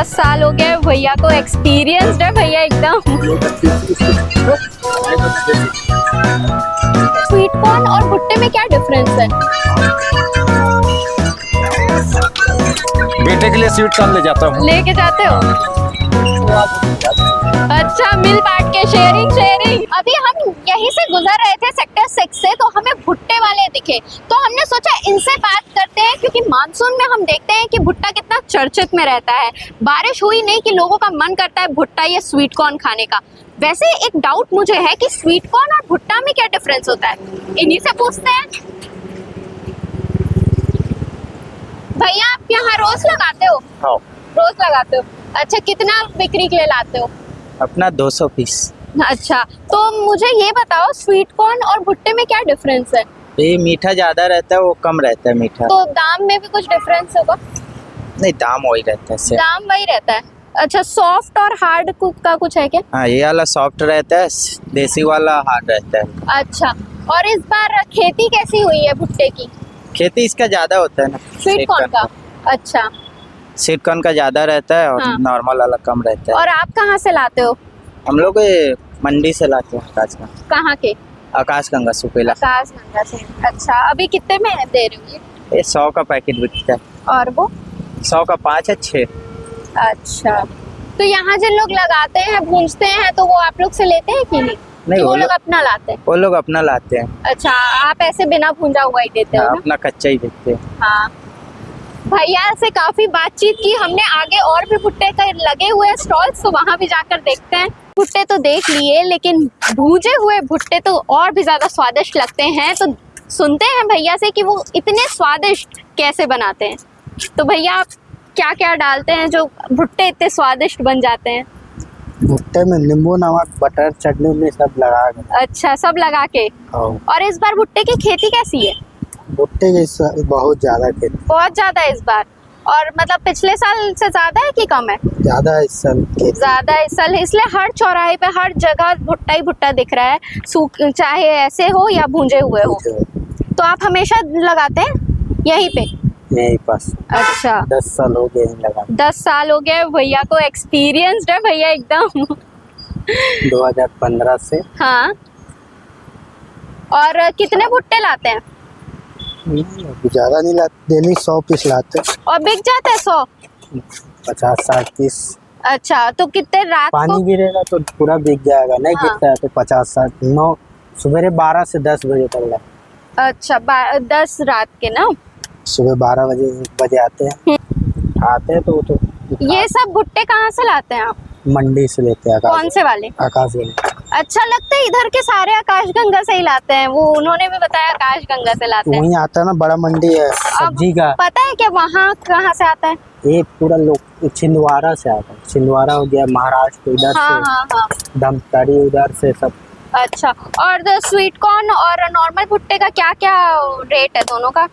10 साल हो गए भैया को, एक्सपीरियंस्ड है भैया एकदम। स्वीट कॉर्न और भुट्टे में क्या डिफरेंस है? बेटे के लिए स्वीट कॉर्न ले जाता हूँ। लेके जाते हो? अच्छा, मिल बांट के, शेयरिंग शेयरिंग। अभी हम यहीं से गुजर रहे थे सेक्टर 6 से, तो हमें भुट्टे वाले दिखे, तो हमने सोचा इनसे बात करते हैं, क्योंकि मानसून में हम देखते हैं कि भुट्टा कितना चर्चित में रहता है। बारिश हुई नहीं कि लोगों का मन करता है भुट्टा या स्वीट कॉर्न खाने का। वैसे एक डाउट मुझे है कि स्वीट कॉर्न और भुट्टा में क्या डिफरेंस होता है, इन्हीं से पूछते हैं। भैया आप यहाँ रोज लगाते हो? हाँ। रोज लगाते हो? अच्छा, कितना बिक्री के लिए लाते हो? अपना 200 पीस। अच्छा, तो मुझे ये बताओ स्वीट कॉर्न और भुट्टे में क्या डिफरेंस है? ये मीठा ज्यादा रहता है, वो कम रहता है मीठा। तो दाम में भी कुछ डिफरेंस होगा? नहीं, दाम वही रहता है सेम। दाम वही रहता है। अच्छा, सॉफ्ट और हार्ड का कुछ है क्या? हाँ, ये वाला सॉफ्ट रहता है, देसी वाला हार्ड रहता है। अच्छा, और इस बार खेती कैसी हुई है भुट्टे की? खेती इसका ज्यादा होता है ना, स्वीट कॉर्न का? अच्छा, स्वीट कॉर्न का ज्यादा रहता है और हाँ। नॉर्मल वाला कम रहता है। और आप कहाँ से लाते हो? हम लोग ये मंडी से लाते हैं, आकाशगंगा। कहाँ के? आकाशगंगा सुपेला। आकाशगंगा से। अच्छा, अभी कितने में दे रही हो ये? 100 का पैकेट बिकता है। और वो? 100 का 5 है 6। अच्छा, तो यहाँ जिन लोग लगाते हैं, भूंजते हैं, तो वो आप लोग से लेते हैं कि नहीं? नहीं, कि वो लोग अपना लाते हैं? वो लोग अपना लाते हैं। अच्छा, आप ऐसे बिना भूंजा हुआ ही देते हो हाँ, ना? अपना कच्चा ही बेचते हैं। हाँ। भैया से काफी बातचीत की हमने, आगे और भी भुट्टे का लगे हुए स्टॉल्स, तो वहां भी जाकर देखते हैं। भुट्टे तो देख लिए, लेकिन भूजे हुए भुट्टे तो और भी ज्यादा स्वादिष्ट लगते हैं, तो सुनते हैं भैया से कि वो इतने स्वादिष्ट कैसे बनाते हैं। तो भैया आप क्या क्या डालते हैं जो भुट्टे इतने स्वादिष्ट बन जाते हैं? भुट्टे में नींबू, नमक, बटर, चटनी में सब लगा के। अच्छा, सब लगा के। और इस बार भुट्टे की खेती कैसी है? भुट्टे की इस साल बहुत ज्यादा खेती। बहुत ज्यादा है इस बार? और मतलब पिछले साल से ज्यादा है कि कम है? ज्यादा इस साल खेती। ज्यादा है इस साल, इसलिए हर चौराहे पे हर जगह भुट्टा ही भुट्टा दिख रहा है, चाहे ऐसे हो या भूंजे हुए हो। तो आप हमेशा लगाते हैं यहीं पे? यहीं पास। अच्छा, 10 साल हो गए लगा। 10 साल हो गए भैया को, एक्सपीरियंस्ड है भैया एकदम। 2015 से। हाँ। और कितने भुट्टे लाते हैं? ज्यादा नहीं लाते, डेली 100 पीस लाते। और बिक जाते हैं 100? 50-60 पीस। अच्छा, तो कितने रात पानी को? गिरेगा तो पूरा बिक जाएगा, नहीं हाँ। गिरता है तो 50-60। 9 सुबह 12 से 10 बजे तक। अच्छा, 10 रात के ना? सुबह 12 बजे 1 बजे आते हैं। आते हैं तो वो तो ये सब भुट्टे कहाँ से लाते हैं आप? मंडी से लेते हैं। कौन से वाले? आकाशगंगा। अच्छा, लगता है इधर के सारे आकाशगंगा से ही लाते हैं, वो उन्होंने भी बताया आकाशगंगा से लाते हैं। वहीं आता है ना, बड़ा मंडी है सब्जी का। पता है क्या वहाँ कहाँ से आता है? ये पूरा लोग छिंदवाड़ा से आता है। छिंदवाड़ा हो गया, महाराष्ट्र उधर हाँ से, हाँ हाँ। धमतरी उधर से सब। अच्छा, और स्वीट कॉर्न और नॉर्मल भुट्टे का क्या क्या रेट है दोनों का?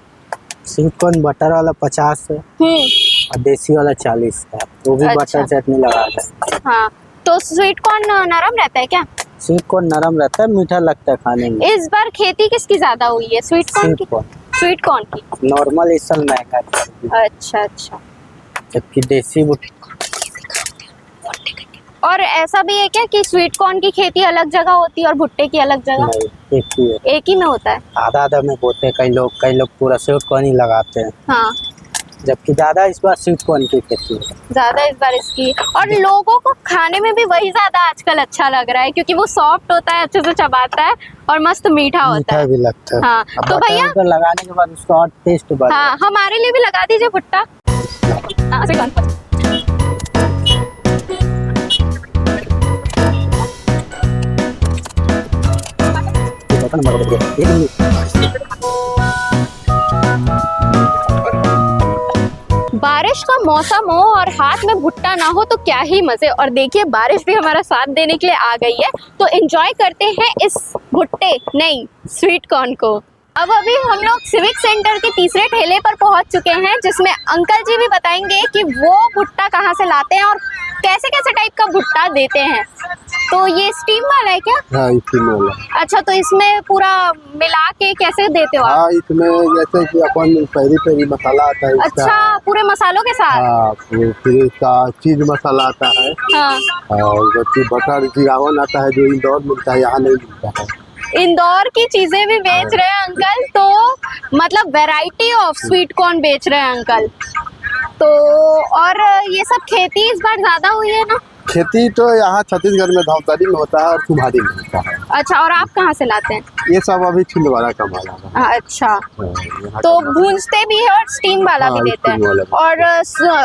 स्वीट कॉर्न बटर वाला 50 है और देसी वाला 40 है। वो भी अच्छा। बटर चटनी लगाता है। हाँ, तो स्वीट कॉर्न नरम रहता है क्या? स्वीट कॉर्न नरम रहता है, मीठा लगता है खाने में। इस बार खेती किसकी ज्यादा हुई है, स्वीट कॉर्न की? स्वीट कॉर्न की। नॉर्मल इस साल महंगा है, अच्छा अच्छा। जबकि देसी और ऐसा भी है क्या कि स्वीट कॉर्न की खेती अलग जगह होती है और भुट्टे की अलग जगह? नहीं, एक ही है। एक ही में होता है? आधा आधा में बोते हैं कई लोग पूरा स्वीट कॉर्न ही लगाते हैं। हाँ, जबकि ज्यादा इस बार स्वीट कॉर्न की खेती है। ज्यादा इस बार इसकी। और लोगों को खाने में भी वही ज्यादा आजकल अच्छा लग रहा है, क्योंकि वो सॉफ्ट होता है, अच्छे से चबाता है और मस्त मीठा होता मीठा है। भी लगता है। हाँ, अब तो बटर भैया वटर लगाने के बाद उसका और टेस्ट बढ़ हाँ, हमारे लिए भी लगा दीजिए भुट्टा। हाँ, से कौन? बारिश का मौसम हो और हाथ में भुट्टा ना हो तो क्या ही मजे। और देखिए बारिश भी हमारा साथ देने के लिए आ गई है, तो एंजॉय करते हैं इस भुट्टे नहीं स्वीट कॉर्न को। अब अभी हम लोग सिविक सेंटर के तीसरे ठेले पर पहुंच चुके हैं, जिसमें अंकल जी भी बताएंगे कि वो भुट्टा कहाँ से लाते हैं और कैसे कैसे टाइप का भुट्टा देते हैं। तो ये स्टीम वाला है क्या? हाँ स्टीम वाला। अच्छा, तो इसमें पूरा मिला के कैसे देते हो आप? हाँ इसमें जैसे कि अपन पेरी पेरी मसाला आता है इसका। अच्छा, पूरे मसालों के साथ? हाँ फिर इसका चीज मसाला आता है हाँ। और जैसे बटर जीरावन आता है जो इंदौर मिलता है, यहाँ नहीं मिलता है। इंदौर की चीजें भी बेच रहे हैं अंकल, तो मतलब वैरायटी ऑफ स्वीट कॉर्न बेच रहे हैं अंकल। तो और ये सब खेती इस बार ज्यादा हुई है ना? खेती तो यहाँ छत्तीसगढ़ में धमतरी में होता है और कुम्हारी में होता है। अच्छा, और आप कहाँ से लाते हैं? ये सब अभी छिंदवाड़ा का माल आ रहा है। अच्छा, यहाँ तो का माल। भूंजते भी है और स्टीम वाला हाँ, भी देते हैं। स्टीम वाला भी। और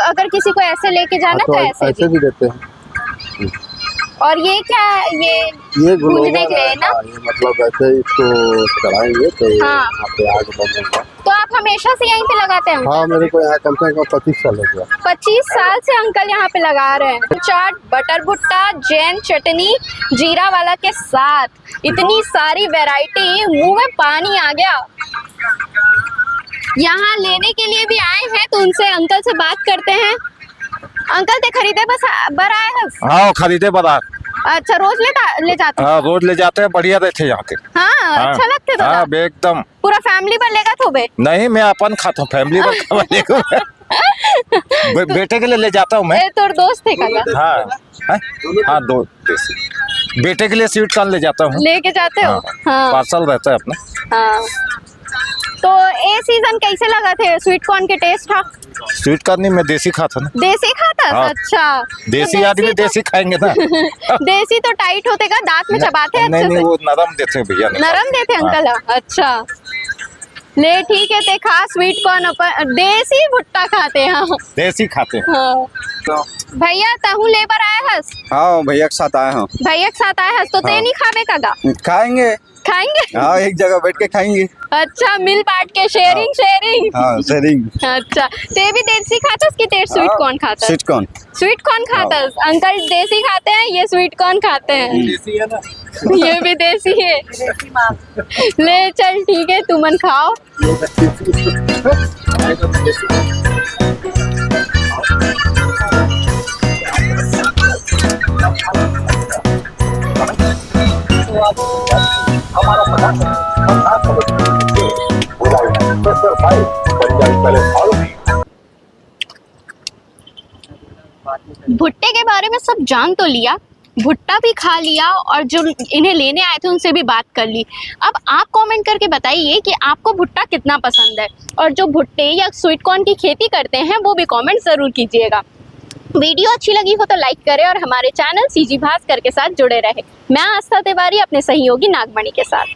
अगर किसी को ऐसे लेके जाना हाँ, तो ऐसे ऐसे भी। भी देते हैं। और ये क्या है? ये भूंजने के लिए ना? हाँ, ये मतलब ऐसे इसको चढ़ाएंगे तो हाँ। यहाँ पे आग बनेगा। तो आप हमेशा से यहीं पे लगाते हैं? हाँ मेरे को यहाँ कम से कम 25 साल हो गया। 25 साल से अंकल यहाँ पे लगा रहे हैं। चाट, बटर भुट्टा, जैन चटनी, जीरा वाला के साथ इतनी सारी वैरायटी, मुंह में पानी आ गया। यहाँ लेने के लिए भी आए हैं, तो उनसे अंकल से बात करते हैं। अंकल ते खरीदे बस बर आए हैं? हाँ खरीदे बाजार। अच्छा, रोज ले जाते हैं? हाँ रोज ले जाते हैं, बढ़िया रहते यहाँ के। हाँ, अच्छा लगते तो हाँ एकदम। पूरा फैमिली पर लेगा तो बे? नहीं मैं अपन खाता हूँ, फैमिली पर खाने को। बेटे के लिए ले जाता हूँ मैं। ए, तोर दोस्त थे काका? हाँ है? हाँ दो देसी। बेटे के लिए स्वीट कॉर्न ले जाता हूँ। लेके जाते हो? हाँ। पार्सल रहता है अपना। हाँ। तो ये सीजन कैसे लगा थे? स्वीट कॉर्न के टेस्ट था? स्वीट कॉर्न नहीं, मैं देसी खाता ना। देसी खाता? हाँ। अच्छा, देसी तो आदमी देसी खाएंगे ना। देसी तो टाइट होते का, दांत में चबाते हैं नहीं अच्छे नहीं, से? वो नरम देते हैं भैया। नरम देते हैं अंकल? अच्छा, ले ठीक है, ते खा स्वीट कॉर्न, अपन देसी भुट्टा खाते हैं। हाँ। देसी खाते हैं। हाँ। भैया तहु लेबर आए हस? हाँ भैया के साथ आए हैं। भैया के साथ आए हस, तो ते नहीं खावे कागा? खाएंगे। खाएंगे? हाँ एक जगह बैठ के खाएंगे। अच्छा, मिल बांट के, शेयरिंग। हाँ शेयरिंग। अच्छा, ते भी देसी खातस कि ते स्वीट कॉर्न खातस? Sweet corn. स्वीट कॉर्न खातस? अंकल देसी खाते हैं, ये स्वीट कॉर्न खाते हैं। देसी है ना। ये भी देसी है। ले चल ठीक है, तुमन खाओ। भुट्टे के बारे में सब जान तो लिया, भुट्टा भी खा लिया, और जो इन्हें लेने आए थे उनसे भी बात कर ली। अब आप कमेंट करके बताइए कि आपको भुट्टा कितना पसंद है, और जो भुट्टे या स्वीट कॉर्न की खेती करते हैं वो भी कमेंट ज़रूर कीजिएगा। वीडियो अच्छी लगी हो तो लाइक करें और हमारे चैनल सीजी भास्कर के साथ जुड़े रहे। मैं आस्था तिवारी अपने सहयोगी नागमणि के साथ।